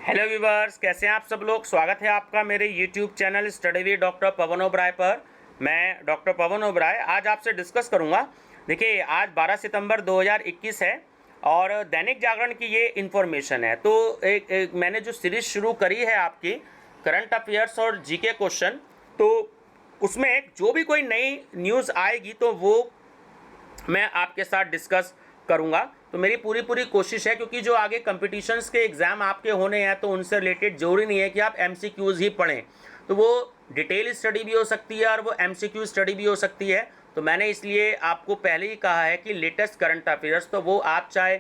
Hello viewers, कैसे हैं आप सब लोग। स्वागत है आपका मेरे YouTube channel study with doctor Pawan Oberoi पर। मैं डॉक्टर पवन ओबराय आज आपसे डिस्कस करूंगा। देखिए, आज 12 सितंबर 2021 है और दैनिक जागरण की ये इन्फॉर्मेशन है। तो एक मैंने जो सीरीज शुरू करी है आपकी करंट अफेयर्स और जीके क्वेश्चन, तो उसमें जो भी कोई नई न्यूज़ आएगी तो वो मैं आपके साथ डिस्कस करूंगा। तो मेरी पूरी कोशिश है, क्योंकि जो आगे कंपटीशंस के एग्ज़ाम आपके होने हैं तो उनसे रिलेटेड ज़रूरी नहीं है कि आप एमसीक्यूज़ ही पढ़ें, तो वो डिटेल स्टडी भी हो सकती है और वो एमसीक्यू स्टडी भी हो सकती है। तो मैंने इसलिए आपको पहले ही कहा है कि लेटेस्ट करंट अफेयर्स तो वो आप चाहे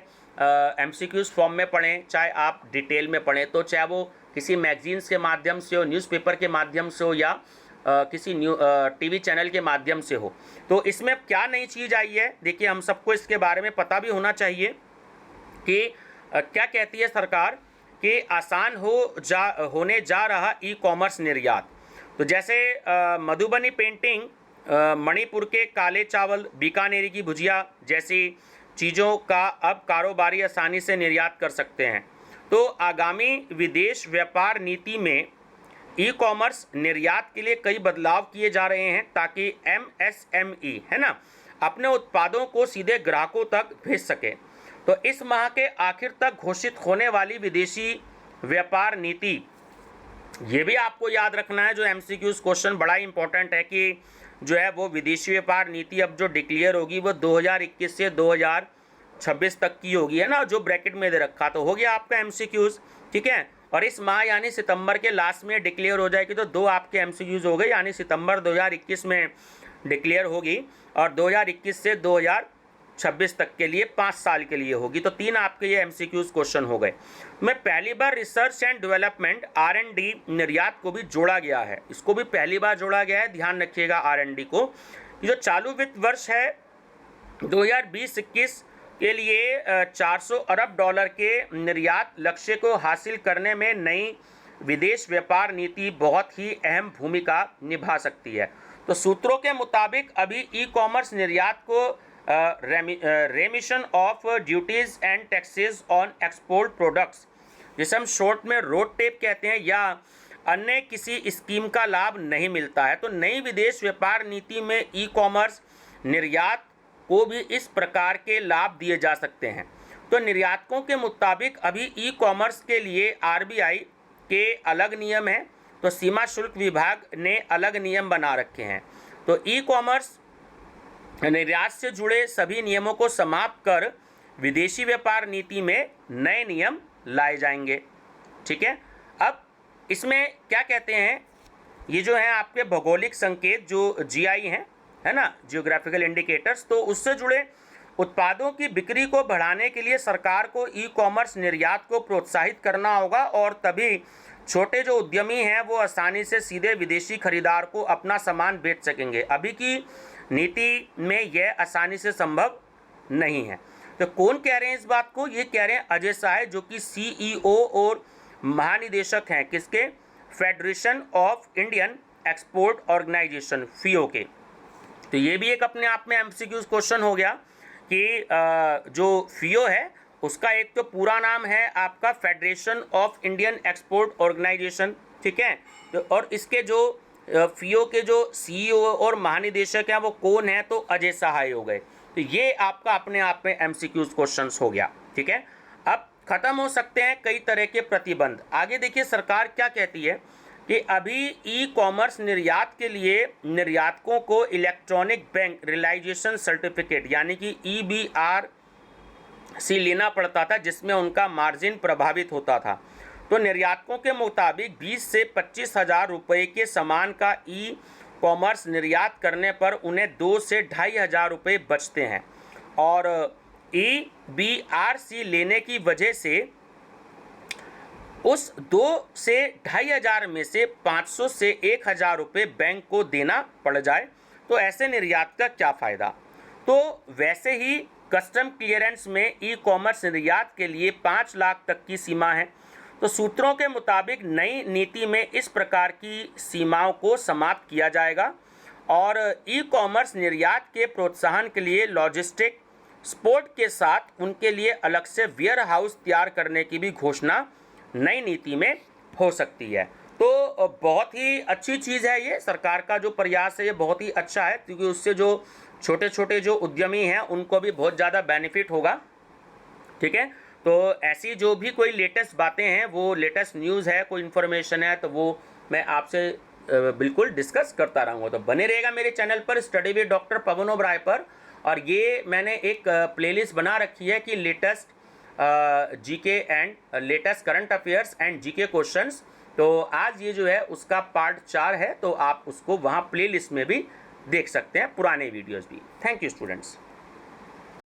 एमसीक्यूज़ फॉर्म में पढ़ें, चाहे आप डिटेल में पढ़ें, तो चाहे वो किसी मैगजीन्स के माध्यम से हो, न्यूज़पेपर के माध्यम से हो या किसी टीवी चैनल के माध्यम से हो। तो इसमें क्या नई चीज़ आई है, देखिए हम सबको इसके बारे में पता भी होना चाहिए कि क्या कहती है सरकार कि आसान होने जा रहा ई कॉमर्स निर्यात। तो जैसे मधुबनी पेंटिंग, मणिपुर के काले चावल, बीकानेरी की भुजिया जैसी चीज़ों का अब कारोबारी आसानी से निर्यात कर सकते हैं। तो आगामी विदेश व्यापार नीति में ई कॉमर्स निर्यात के लिए कई बदलाव किए जा रहे हैं ताकि एमएसएमई है ना अपने उत्पादों को सीधे ग्राहकों तक भेज सके। तो इस माह के आखिर तक घोषित होने वाली विदेशी व्यापार नीति, ये भी आपको याद रखना है, जो एमसीक्यूज क्वेश्चन बड़ा इंपॉर्टेंट है कि जो है वो विदेशी व्यापार नीति अब जो डिक्लेयर होगी वो 2021 से 2026 तक की होगी, है ना, जो ब्रैकेट में दे रखा। तो हो गया आपका एमसीक्यूज, ठीक है। और इस माह यानी सितंबर के लास्ट में डिक्लेयर हो जाएगी, तो दो आपके एमसीक्यूज हो गए, यानी सितंबर 2021 में डिक्लेयर होगी और 2021 से 2026 तक के लिए 5 साल के लिए होगी। तो 3 आपके ये एमसीक्यूज क्वेश्चन हो गए। मैं पहली बार रिसर्च एंड डेवलपमेंट R&D निर्यात को भी जोड़ा गया है, इसको भी पहली बार जोड़ा गया है, ध्यान रखिएगा R&D को। जो चालू वित्त वर्ष है 2020-21 के लिए 400 अरब डॉलर के निर्यात लक्ष्य को हासिल करने में नई विदेश व्यापार नीति बहुत ही अहम भूमिका निभा सकती है। तो सूत्रों के मुताबिक अभी ई कॉमर्स निर्यात को रेमिशन of duties and taxes on export products, जिसे हम शॉर्ट में रोड टेप कहते हैं, या अन्य किसी स्कीम का लाभ नहीं मिलता है। तो नई विदेश व्यापार नीति में ई कॉमर्स निर्यात को भी इस प्रकार के लाभ दिए जा सकते हैं। तो निर्यातकों के मुताबिक अभी ई कॉमर्स के लिए आरबीआई के अलग नियम हैं, तो सीमा शुल्क विभाग ने अलग नियम बना रखे हैं। तो ई कॉमर्स निर्यात से जुड़े सभी नियमों को समाप्त कर विदेशी व्यापार नीति में नए नियम लाए जाएंगे, ठीक है। अब इसमें क्या कहते हैं, ये जो है आपके भौगोलिक संकेत जो जीआई हैं, है ना, जियोग्राफिकल इंडिकेटर्स, तो उससे जुड़े उत्पादों की बिक्री को बढ़ाने के लिए सरकार को ई कॉमर्स निर्यात को प्रोत्साहित करना होगा, और तभी छोटे जो उद्यमी हैं वो आसानी से सीधे विदेशी खरीदार को अपना सामान बेच सकेंगे। अभी की नीति में यह आसानी से संभव नहीं है। तो कौन कह रहे हैं इस बात को, ये कह रहे हैं अजय शाह, जो कि CEO और महानिदेशक हैं किसके, federation of Indian export organisation FIO के। तो ये भी एक अपने आप में एमसीक्यूज क्वेश्चन हो गया कि जो FIO है उसका एक तो पूरा नाम है आपका federation of Indian export organisation, ठीक है। तो और इसके जो FIO के जो CEO और महानिदेशक हैं वो कौन है, तो अजय सहाय हो गए। तो ये आपका अपने आप में एमसीक्यूज क्वेश्चंस हो गया, ठीक है। अब खत्म हो सकते हैं कई तरह के प्रतिबंध। आगे देखिए सरकार क्या कहती है कि अभी ई कॉमर्स निर्यात के लिए निर्यातकों को इलेक्ट्रॉनिक बैंक रियलाइजेशन सर्टिफिकेट यानी कि EBRC लेना पड़ता था, जिसमें उनका मार्जिन प्रभावित होता था। तो निर्यातकों के मुताबिक 20 से 25 हज़ार रुपये के सामान का ई कॉमर्स निर्यात करने पर उन्हें 2 से 2.5 हज़ार रुपये बचते हैं, और EBRC लेने की वजह से उस 2 से 2.5 हज़ार में से 500 से 1,000 रुपये बैंक को देना पड़ जाए तो ऐसे निर्यात का क्या फ़ायदा। तो वैसे ही कस्टम क्लियरेंस में ई कॉमर्स निर्यात के लिए 5 लाख तक की सीमा है। तो सूत्रों के मुताबिक नई नीति में इस प्रकार की सीमाओं को समाप्त किया जाएगा, और ई कॉमर्स निर्यात के प्रोत्साहन के लिए लॉजिस्टिक सपोर्ट के साथ उनके लिए अलग से वेयर हाउस तैयार करने की भी घोषणा नई नीति में हो सकती है। तो बहुत ही अच्छी चीज़ है ये, सरकार का जो प्रयास है ये बहुत ही अच्छा है, क्योंकि उससे जो छोटे छोटे जो उद्यमी हैं उनको भी बहुत ज़्यादा बेनिफिट होगा। ठीक है, तो ऐसी जो भी कोई लेटेस्ट बातें हैं, वो लेटेस्ट न्यूज़ है, कोई इन्फॉर्मेशन है, तो वो मैं आपसे बिल्कुल डिस्कस करता रहूँगा। तो बने रहेगा मेरे चैनल पर study with doctor Pawan Oberoi पर। और ये मैंने एक प्लेलिस्ट बना रखी है कि latest GK and latest current affairs and GK questions. तो आज ये जो है उसका पार्ट 4 है, तो आप उसको वहाँ प्लेलिस्ट में भी देख सकते हैं, पुराने वीडियोज़ भी। Thank you students.